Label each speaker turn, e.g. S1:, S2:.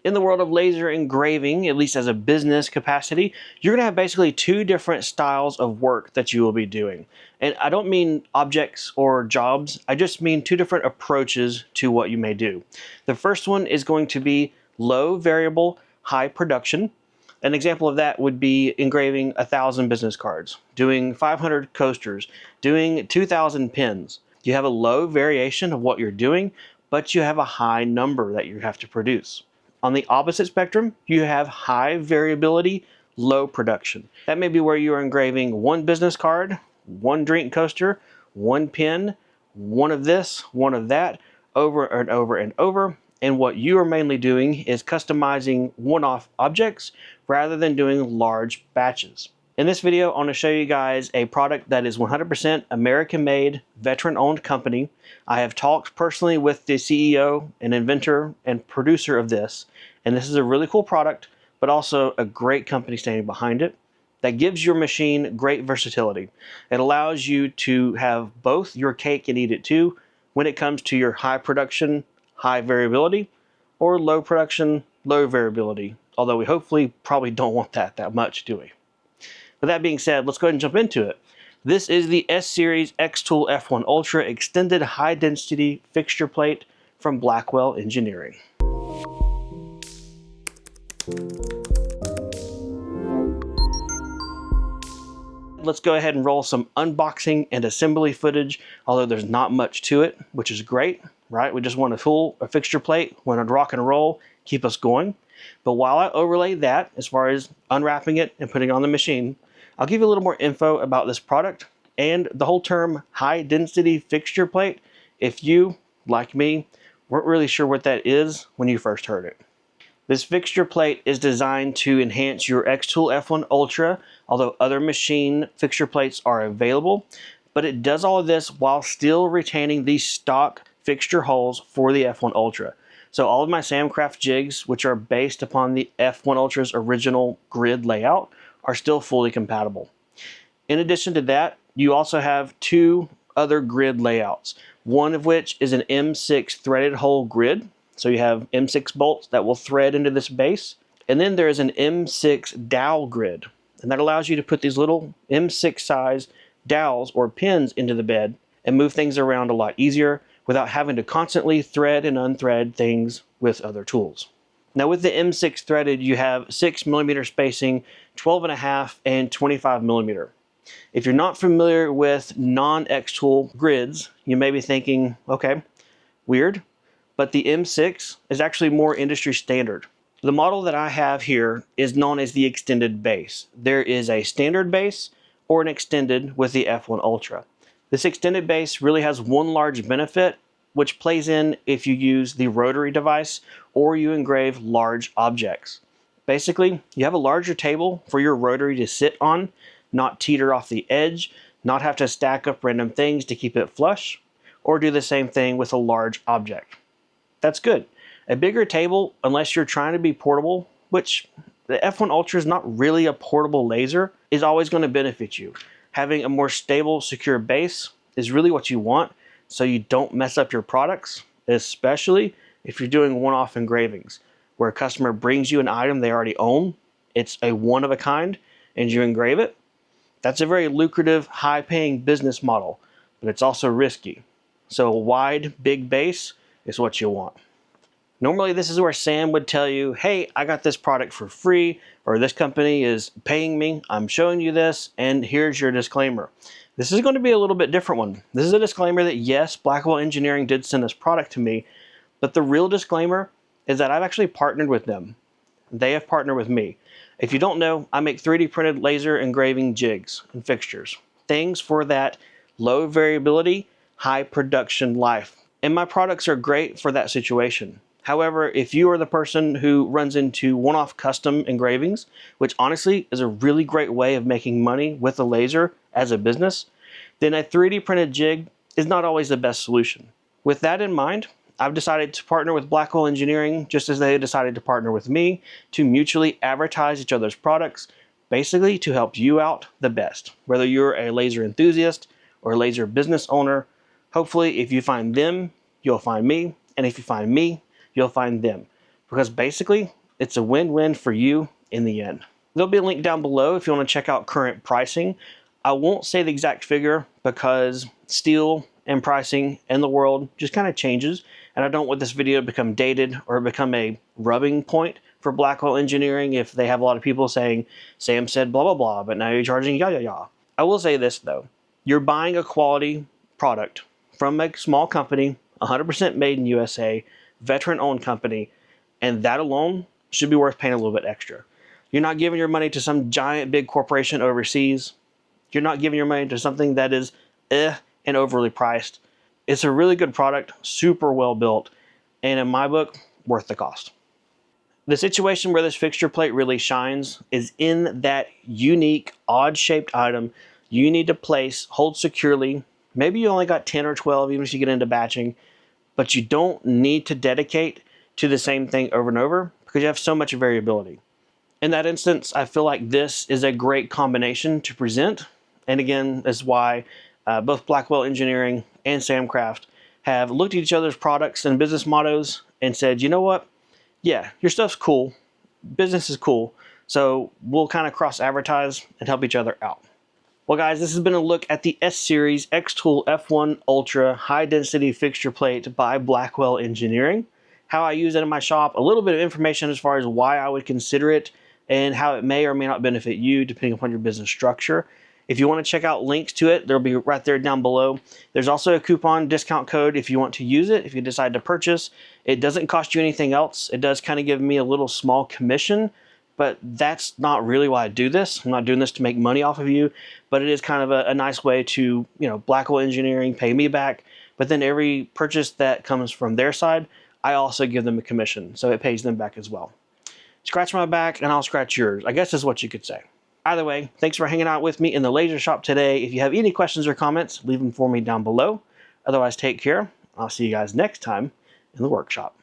S1: in the world of laser engraving, at least as a business capacity, you're going to have basically two different styles of work that you will be doing. And I don't mean objects or jobs, I just mean two different approaches to what you may do. The first one is going to be low variable, high production. An example of that would be engraving 1,000 business cards, doing 500 coasters, doing 2,000 pins. You have a low variation of what you're doing, but you have a high number that you have to produce. On the opposite spectrum, you have high variability, low production. That may be where you are engraving one business card, one drink coaster, one pin, one of this, one of that, over and over and over. And what you are mainly doing is customizing one-off objects rather than doing large batches. In this video, I want to show you guys a product that is 100% American-made, veteran-owned company. I have talked personally with the CEO and inventor and producer of this, and this is a really cool product, but also a great company standing behind it that gives your machine great versatility. It allows you to have both your cake and eat it too when it comes to your high production, high variability, or low production, low variability, although we hopefully probably don't want that much, do we? With that being said, let's go ahead and jump into it. This is the S-Series X-Tool F1 Ultra Extended High Density Fixture Plate from Blackwell Engineering. Let's go ahead and roll some unboxing and assembly footage, although there's not much to it, which is great, right? We just want a tool, a fixture plate, want to rock and roll, keep us going. But while I overlay that, as far as unwrapping it and putting it on the machine, I'll give you a little more info about this product and the whole term high density fixture plate if you, like me, weren't really sure what that is when you first heard it. This fixture plate is designed to enhance your X-Tool F1 Ultra, although other machine fixture plates are available, but it does all of this while still retaining the stock fixture holes for the F1 Ultra. So all of my Samcraft jigs, which are based upon the F1 Ultra's original grid layout, are still fully compatible. In addition to that, you also have two other grid layouts, one of which is an M6 threaded hole grid. So you have M6 bolts that will thread into this base. And then there is an M6 dowel grid, and that allows you to put these little M6 size dowels or pins into the bed and move things around a lot easier without having to constantly thread and unthread things with other tools. Now with the M6 threaded, you have 6mm spacing, 12.5 and 25mm. If you're not familiar with non-X-Tool grids, you may be thinking, okay, weird, but the M6 is actually more industry standard. The model that I have here is known as the extended base. There is a standard base or an extended with the F1 Ultra. This extended base really has one large benefit, which plays in if you use the rotary device or you engrave large objects. Basically, you have a larger table for your rotary to sit on, not teeter off the edge, not have to stack up random things to keep it flush, or do the same thing with a large object. That's good. A bigger table, unless you're trying to be portable, which the F1 Ultra is not really a portable laser, is always going to benefit you. Having a more stable, secure base is really what you want so you don't mess up your products, especially if you're doing one-off engravings, where a customer brings you an item they already own, it's a one-of-a-kind, and you engrave it. That's a very lucrative, high-paying business model, but it's also risky. So a wide, big base is what you want. Normally this is where Sam would tell you, hey, I got this product for free, or this company is paying me, I'm showing you this, and here's your disclaimer. This is going to be a little bit different one. This is a disclaimer that yes, Blackwell Engineering did send this product to me, but the real disclaimer is that I've actually partnered with them. They have partnered with me. If you don't know, I make 3D printed laser engraving jigs and fixtures. Things for that low variability, high production life. And my products are great for that situation. However, if you are the person who runs into one-off custom engravings, which honestly is a really great way of making money with a laser as a business, then a 3D printed jig is not always the best solution. With that in mind, I've decided to partner with Blackwell Engineering just as they decided to partner with me to mutually advertise each other's products, basically to help you out the best. Whether you're a laser enthusiast or a laser business owner, hopefully if you find them, you'll find me, and if you find me, you'll find them. because basically it's a win-win for you in the end. There'll be a link down below if you want to check out current pricing. I won't say the exact figure because steel and pricing in the world just kind of changes, and I don't want this video to become dated or become a rubbing point for Blackwell Engineering if they have a lot of people saying, Sam said blah, blah, blah, but now you're charging yah, yah, yah. I will say this though, you're buying a quality product from a small company, 100% made in USA, veteran-owned company, and that alone should be worth paying a little bit extra. You're not giving your money to some giant big corporation overseas. You're not giving your money to something that is and overly priced. It's a really good product, super well built, and in my book, worth the cost. The situation where this fixture plate really shines is in that unique, odd-shaped item you need to place, hold securely. Maybe you only got 10 or 12, even if you get into batching, but you don't need to dedicate to the same thing over and over because you have so much variability. In that instance, I feel like this is a great combination to present. And again, that's why both Blackwell Engineering and Samcraft have looked at each other's products and business mottos and said, you know what? Yeah, your stuff's cool. Business is cool. So we'll kind of cross-advertise and help each other out. Well, guys, this has been a look at the S-Series X-Tool F1 Ultra High-Density Fixture Plate by Blackwell Engineering. How I use it in my shop, a little bit of information as far as why I would consider it, and how it may or may not benefit you depending upon your business structure. If you want to check out links to it, they'll be right there down below. There's also a coupon discount code if you want to use it, if you decide to purchase. It doesn't cost you anything else. It does kind of give me a little small commission, but that's not really why I do this. I'm not doing this to make money off of you, but it is kind of a nice way to, Blackwell Engineering pay me back, but then every purchase that comes from their side, I also give them a commission, so it pays them back as well. Scratch my back and I'll scratch yours, I guess is what you could say. Either way, thanks for hanging out with me in the laser shop today. If you have any questions or comments, leave them for me down below. Otherwise, take care. I'll see you guys next time in the workshop.